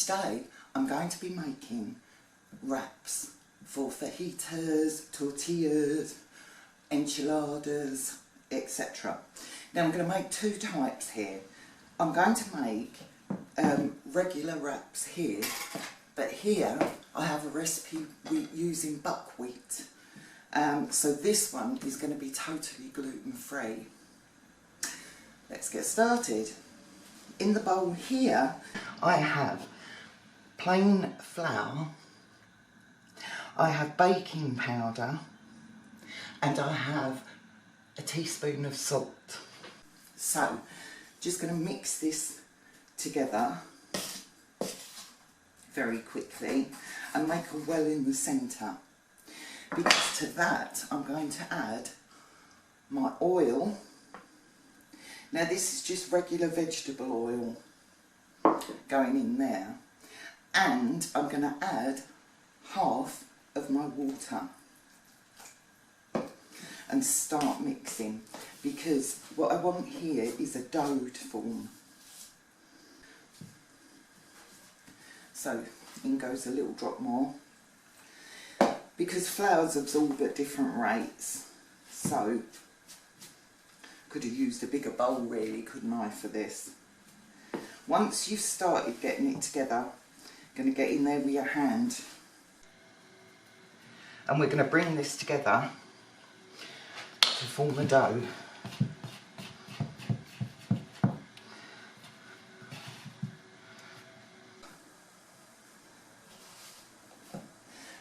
today I'm going to be making wraps for fajitas, tortillas, enchiladas, etc. Now I'm going to make two types here. I'm going to make regular wraps here, but here I have a recipe using buckwheat. So this one is going to be totally gluten free. Let's get started. In the bowl here I have plain flour, I have baking powder, and I have a teaspoon of salt. So just going to mix this together very quickly and make a well in the centre. Because to that I'm going to add my oil. Now this is just regular vegetable oil going in there, and I'm going to add half of my water and start mixing, because what I want here is a dough to form. So in goes a little drop more, because flours absorb at different rates, so could have used a bigger bowl really, couldn't I, for this. Once you've started getting it together, going to get in there with your hand, and we're going to bring this together to form a dough.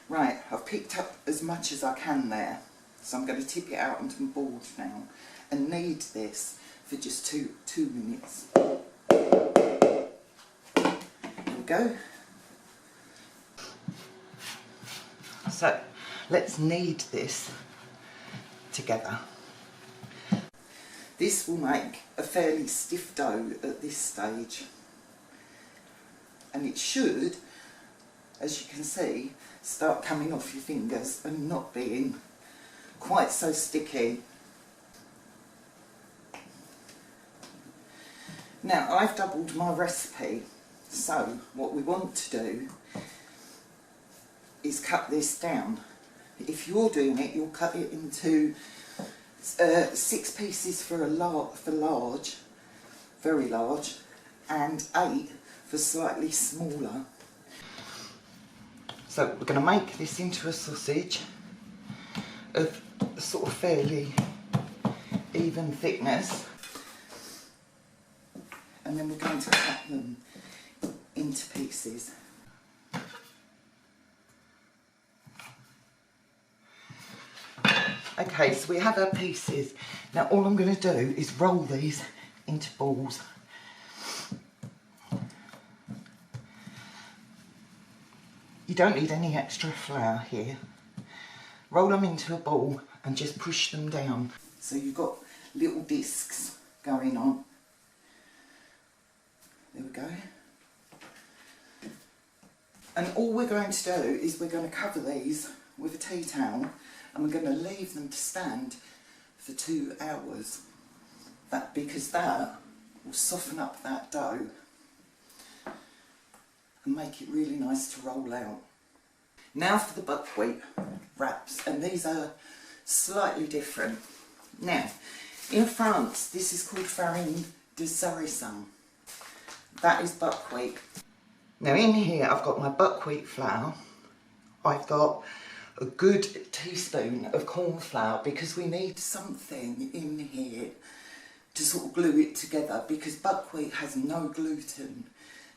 Right, I've picked up as much as I can there, so I'm going to tip it out onto my board now and knead this for just two minutes. There we go. So let's knead this together. This will make a fairly stiff dough at this stage, and it should, as you can see, start coming off your fingers and not being quite so sticky. Now I've doubled my recipe, so what we want to do is cut this down. If you're doing it, you'll cut it into 6 pieces for large, very large, and 8 for slightly smaller. So we're going to make this into a sausage of a sort of fairly even thickness, and then we're going to cut them into pieces. Okay, so we have our pieces. Now all I'm going to do is roll these into balls. You don't need any extra flour here. Roll them into a ball and just push them down. So you've got little discs going on. There we go. And all we're going to do is we're going to cover these with a tea towel, and we're going to leave them to stand for 2 hours. Because that will soften up that dough and make it really nice to roll out. Now for the buckwheat wraps, and these are slightly different. Now, in France this is called farine de sarrasin. That is buckwheat. Now in here I've got my buckwheat flour, I've got a good teaspoon of corn flour, because we need something in here to sort of glue it together, because buckwheat has no gluten.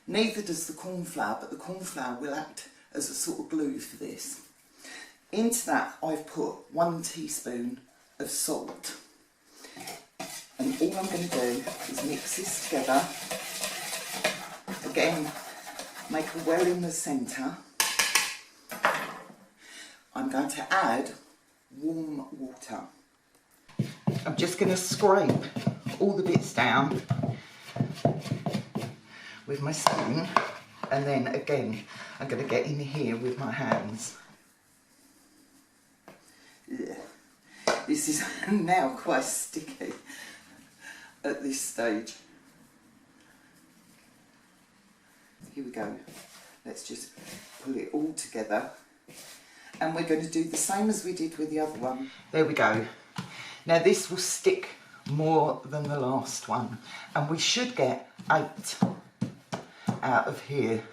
Neither does the corn flour, but the corn flour will act as a sort of glue for this. Into that I've put 1 teaspoon of salt. And all I'm going to do is mix this together. Again, make a well in the centre. I'm going to add warm water. I'm just going to scrape all the bits down with my spoon, and then again I'm going to get in here with my hands. Yeah. This is now quite sticky at this stage. Here we go. Let's just pull it all together. And we're going to do the same as we did with the other one. There we go. Now this will stick more than the last one. And we should get 8 out of here.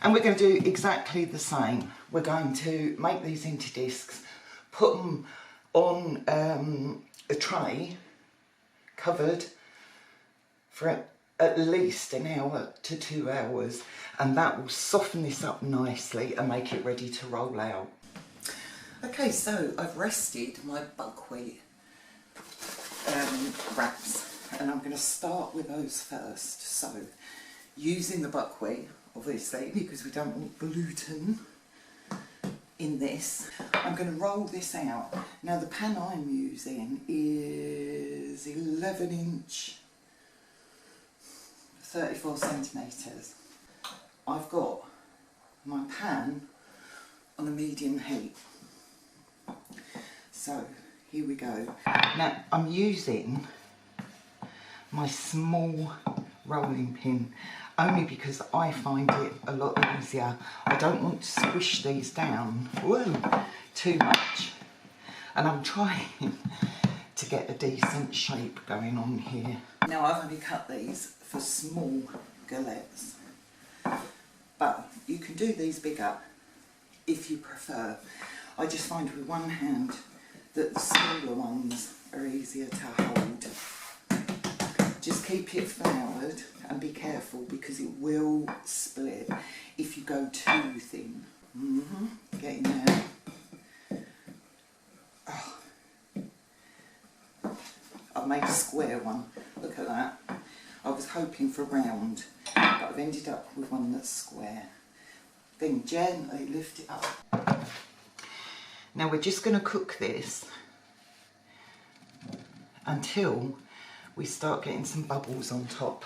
And we're going to do exactly the same. We're going to make these into discs, put them on a tray, covered, for at least an hour to 2 hours, and that will soften this up nicely and make it ready to roll out. Okay, so I've rested my buckwheat wraps, and I'm going to start with those first. So, using the buckwheat, obviously, because we don't want gluten in this, I'm going to roll this out. Now the pan I'm using is 11-inch, 34 centimetres. I've got my pan on a medium heat. So here we go. Now I'm using my small rolling pin only because I find it a lot easier. I don't want to squish these down too much, and I'm trying to get a decent shape going on here. Now I've only cut these for small galettes, but you can do these bigger if you prefer. I just find with one hand that the smaller ones are easier to hold. Just keep it floured and be careful because it will split if you go too thin. Get in there. Oh. I've made a square one. Look at that. I was hoping for round, but I've ended up with one that's square. Then gently lift it up. Now we're just going to cook this until we start getting some bubbles on top.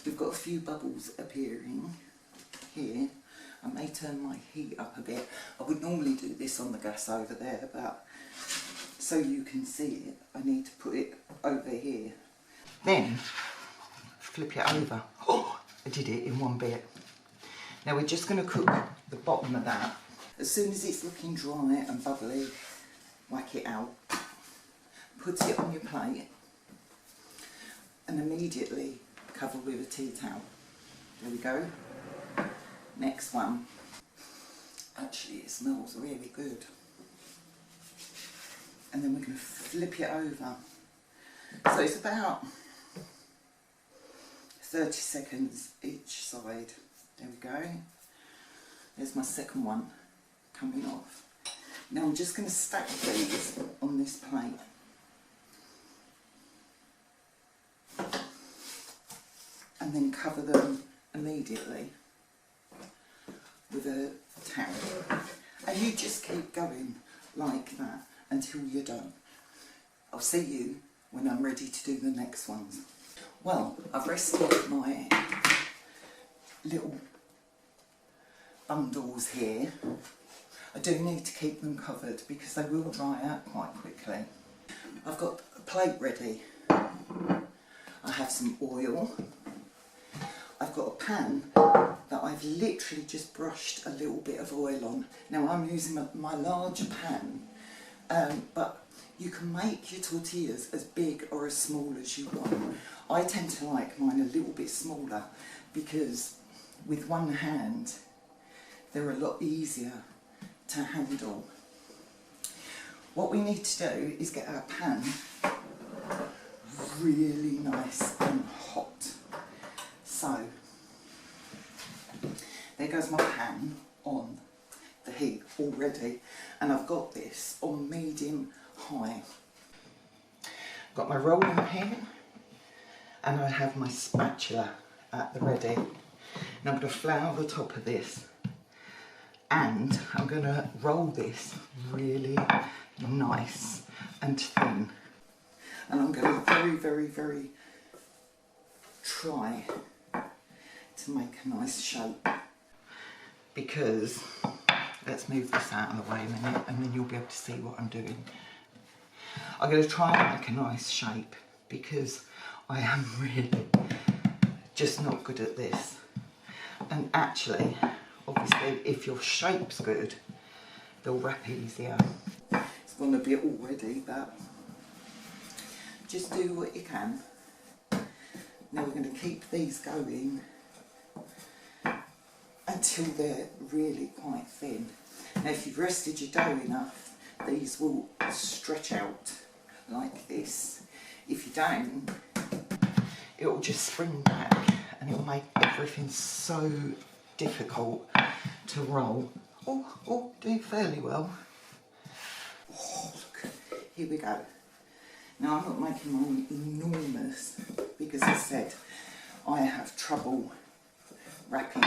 We've got a few bubbles appearing here. I may turn my heat up a bit. I would normally do this on the gas over there, but so you can see it, I need to put it over here. Then flip it over. Oh, I did it in one bit. Now we're just going to cook the bottom of that. As soon as it's looking dry and bubbly, whack it out. Put it on your plate and immediately cover with a tea towel. There we go. Next one. Actually, it smells really good. And then we're going to flip it over. So it's about 30 seconds each side. There we go. There's my second one coming off. Now I'm just going to stack these on this plate. And then cover them immediately with a towel. And you just keep going like that until you're done. I'll see you when I'm ready to do the next ones. Well, I've rested my little bundles here. I do need to keep them covered because they will dry out quite quickly. I've got a plate ready. I have some oil. I've got a pan that I've literally just brushed a little bit of oil on. Now I'm using my larger pan, but you can make your tortillas as big or as small as you want. I tend to like mine a little bit smaller because with one hand they're a lot easier to handle. What we need to do is get our pan really nice and hot. So, there goes my pan on the heat already, and I've got this on medium high. Got my rolling pin, and I have my spatula at the ready. Now I'm going to flour the top of this, and I'm going to roll this really nice and thin. And I'm going to very try to make a nice shape, because let's move this out of the way a minute and then you'll be able to see what I'm doing. I'm going to try and make a nice shape because I am really just not good at this. And actually, obviously, if your shape's good, they'll wrap easier. It's gone a bit already, but just do what you can. Now we're going to keep these going until they're really quite thin. Now if you've rested your dough enough, these will stretch out like this. If you don't, it will just spring back and it will make everything so difficult to roll. Oh, doing fairly well. Oh, look, here we go. Now I'm not making mine enormous because as I said, I have trouble wrapping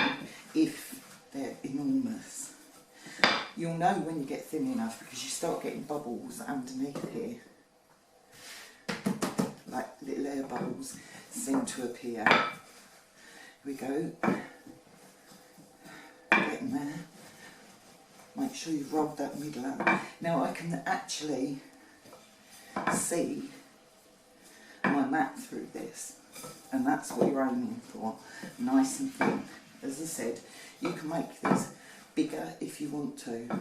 if they're enormous. You'll know when you get thin enough because you start getting bubbles underneath here. Like little air bubbles seem to appear. Here we go. Getting there. Make sure you've rolled that middle up. Now I can actually see my mat through this, and that's what you're aiming for, nice and thin. As I said, you can make this bigger if you want to. I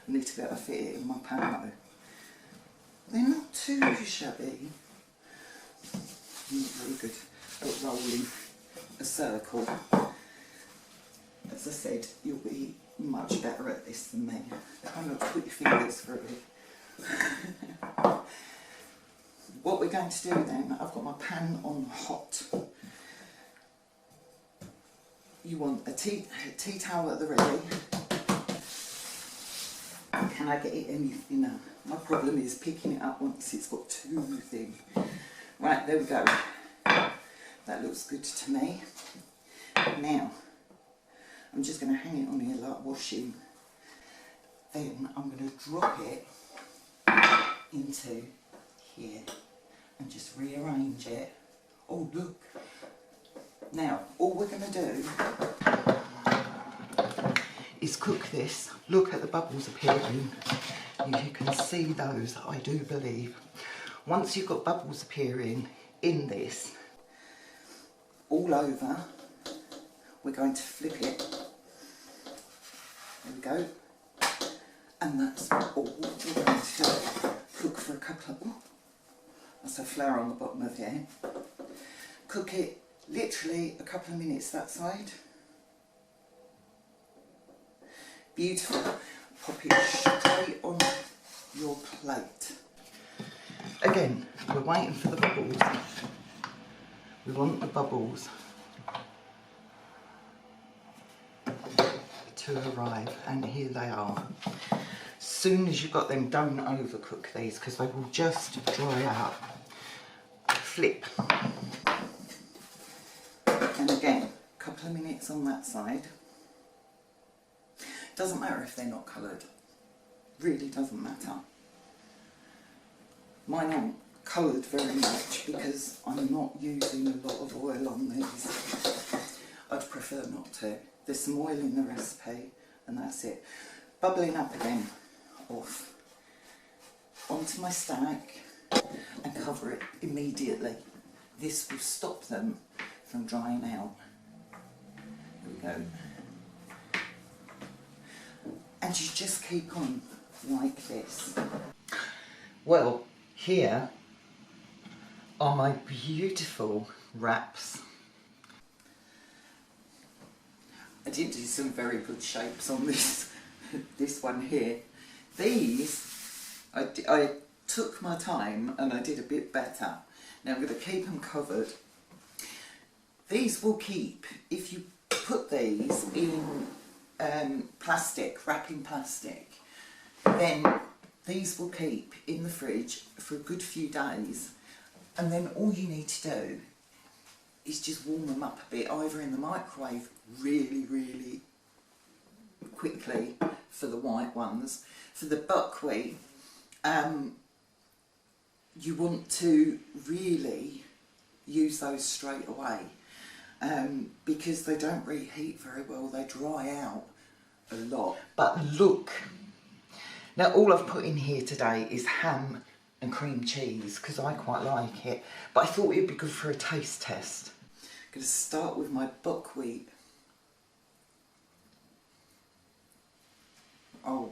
need to be able to fit it in my pan though. They're not too shabby. I'm not very good at rolling a circle. As I said, you'll be much better at this than me. Kind of put your fingers through it. What we're going to do then, I've got my pan on hot. You want a tea towel at the ready. Can I get it any thinner? My problem is picking it up once it's got too thin. Right, there we go. That looks good to me. Now, I'm just going to hang it on here like washing. Then I'm going to drop it into here and just rearrange it. Oh look. Now all we're going to do is cook this. Look at the bubbles appearing. You can see those, I do believe. Once you've got bubbles appearing in this all over, we're going to flip it. There we go. And that's all we're going to do. Cook for a couple of... Oh, that's a flour on the bottom of it. Cook it literally a couple of minutes that side. Beautiful. Pop it straight on your plate. Again, we're waiting for the bubbles. We want the bubbles to arrive, and here they are. Soon as you've got them, don't overcook these because they will just dry out. Flip. And again, a couple of minutes on that side. Doesn't matter if they're not coloured. Really doesn't matter. Mine aren't coloured very much because I'm not using a lot of oil on these. I'd prefer not to. There's some oil in the recipe and that's it. Bubbling up again. Off. Onto my stack and cover it immediately. This will stop them from drying out. There we go. And you just keep on like this. Well, here are my beautiful wraps. I did do some very good shapes on this this one here. These, I took my time and I did a bit better. Now I'm going to keep them covered. These will keep, if you put these in plastic, wrapping plastic, then these will keep in the fridge for a good few days, and then all you need to do is just warm them up a bit, either in the microwave really quickly for the white ones. For the buckwheat, you want to really use those straight away because they don't reheat very well, they dry out a lot. But look, now all I've put in here today is ham and cream cheese because I quite like it, but I thought it would be good for a taste test. going to start with my buckwheat. Oh.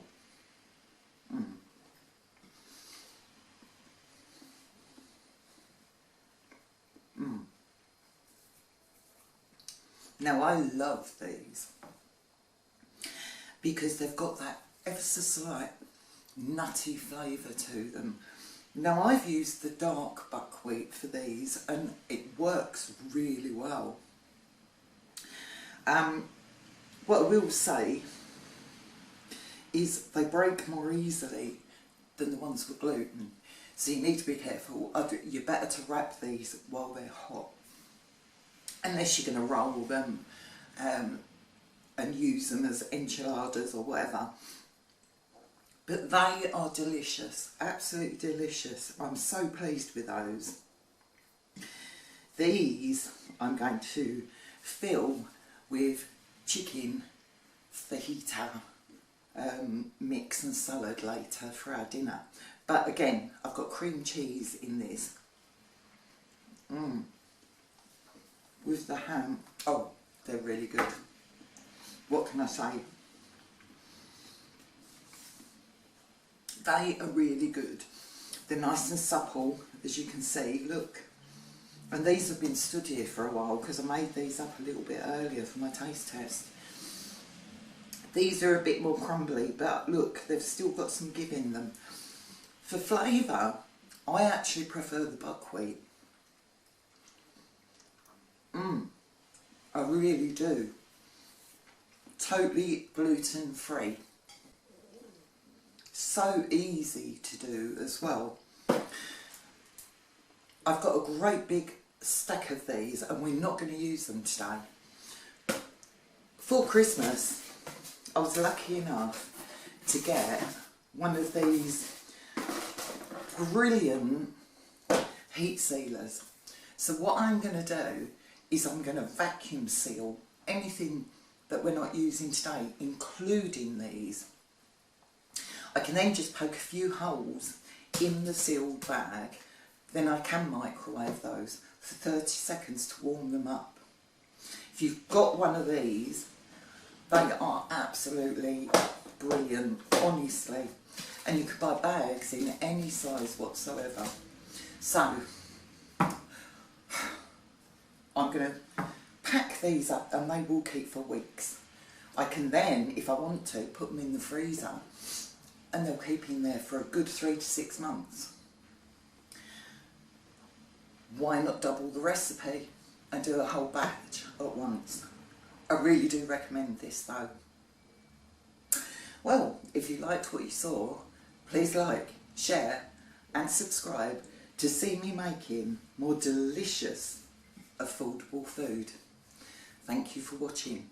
Now I love these because they've got that ever so slight nutty flavour to them. Now I've used the dark buckwheat for these and it works really well. What I will say is they break more easily than the ones with gluten, so you need to be careful. You're better to wrap these while they're hot, unless you're going to roll them and use them as enchiladas or whatever. But they are delicious, absolutely delicious. I'm so pleased with those. These I'm going to fill with chicken fajita mix and salad later for our dinner. But again, I've got cream cheese in this. With the ham. Oh, they're really good. What can I say? They are really good. They're nice and supple, as you can see, look. And these have been stood here for a while because I made these up a little bit earlier for my taste test. These are a bit more crumbly, but look, they've still got some give in them. For flavour, I actually prefer the buckwheat. I really do. Totally gluten free. So easy to do as well. I've got a great big stack of these and we're not going to use them today. For Christmas, I was lucky enough to get one of these brilliant heat sealers. So what I'm going to do is I'm going to vacuum seal anything that we're not using today, including these. I can then just poke a few holes in the sealed bag, then I can microwave those for 30 seconds to warm them up. If you've got one of these, they are absolutely brilliant, honestly. And you can buy bags in any size whatsoever. So, I'm going to pack these up and they will keep for weeks. I can then, if I want to, put them in the freezer and they'll keep in there for a good 3 to 6 months. Why not double the recipe and do a whole batch at once? I really do recommend this though. Well, if you liked what you saw, please like, share and subscribe to see me making more delicious, affordable food. Thank you for watching.